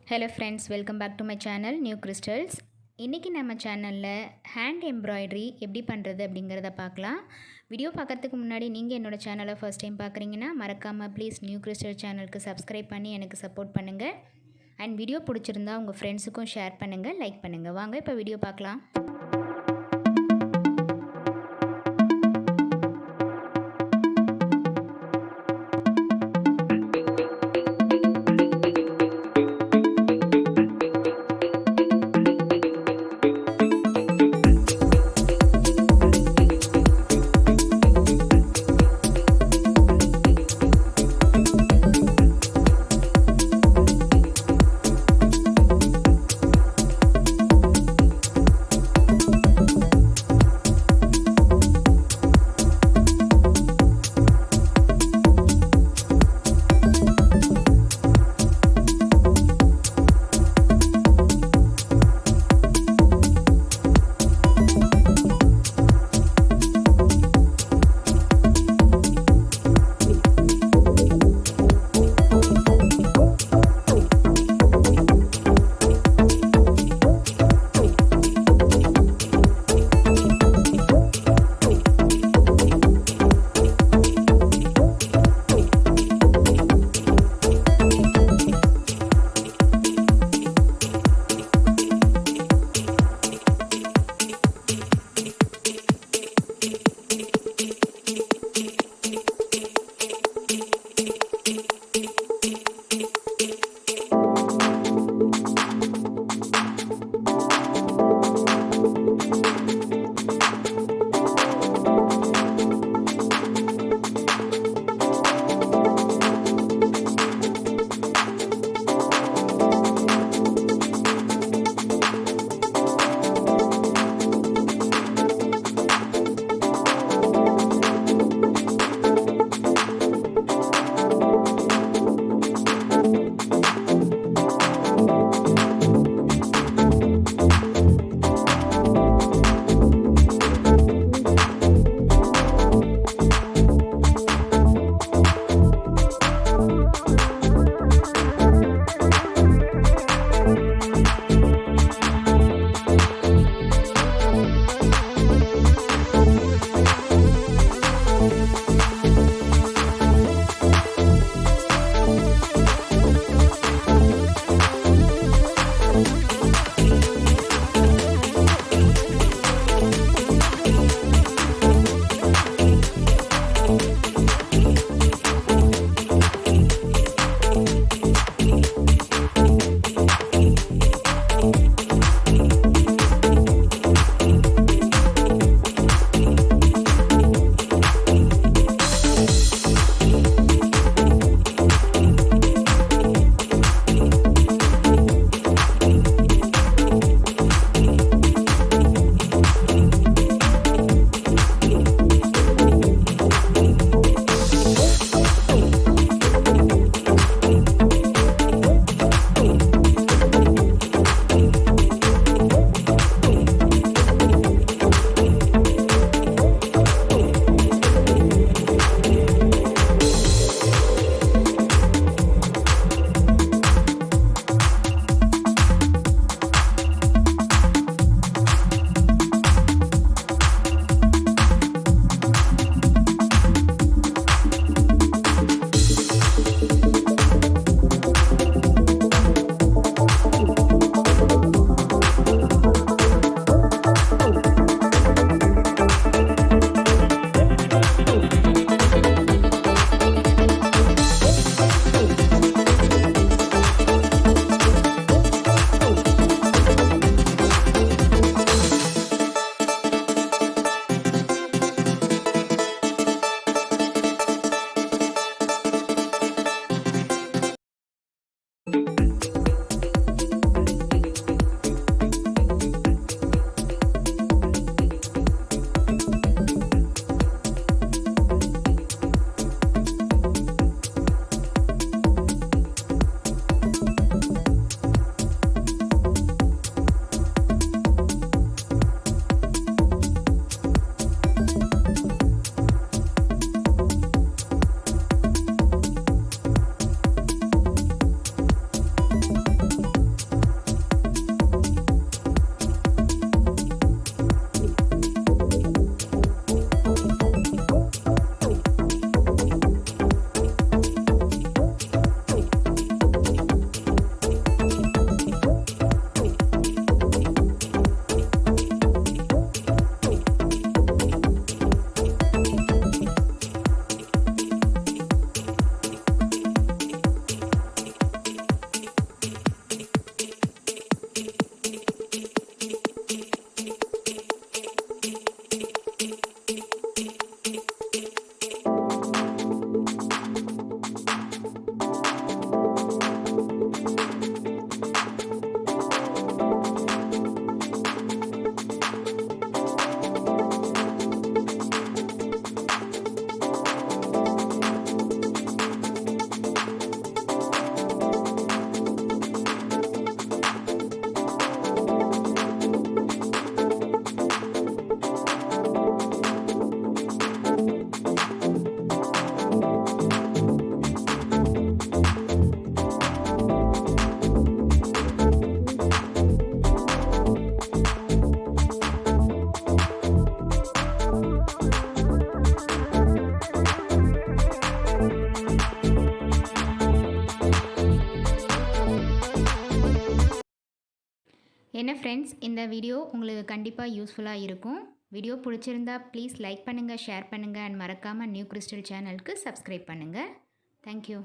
Hello friends, welcome back to my channel New Crystals. இன்றைக்கி நம்ம சேனலில் ஹேண்ட் எம்ப்ராய்டரி எப்படி பண்ணுறது அப்படிங்கிறத பார்க்கலாம். வீடியோ பார்க்குறதுக்கு முன்னாடி நீங்கள் என்னோடய சேனலை ஃபர்ஸ்ட் டைம் பார்க்குறீங்கன்னா மறக்காமல் ப்ளீஸ் நியூ கிறிஸ்டல் சேனலுக்கு சப்ஸ்கிரைப் பண்ணி எனக்கு சப்போர்ட் பண்ணுங்கள். அண்ட் வீடியோ பிடிச்சிருந்தா உங்கள் ஃப்ரெண்ட்ஸுக்கும் ஷேர் பண்ணுங்கள், லைக் பண்ணுங்கள். வாங்க இப்போ வீடியோ பார்க்கலாம். என்ன ஃப்ரெண்ட்ஸ், இந்த வீடியோ உங்களுக்கு கண்டிப்பாக யூஸ்ஃபுல்லாக இருக்கும். வீடியோ பிடிச்சிருந்தா ப்ளீஸ் லைக் பண்ணுங்கள், ஷேர் பண்ணுங்கள் அண்ட் மறக்காமல் நியூ கிறிஸ்டல் சேனலுக்கு சப்ஸ்கிரைப் பண்ணுங்கள். தேங்க்யூ.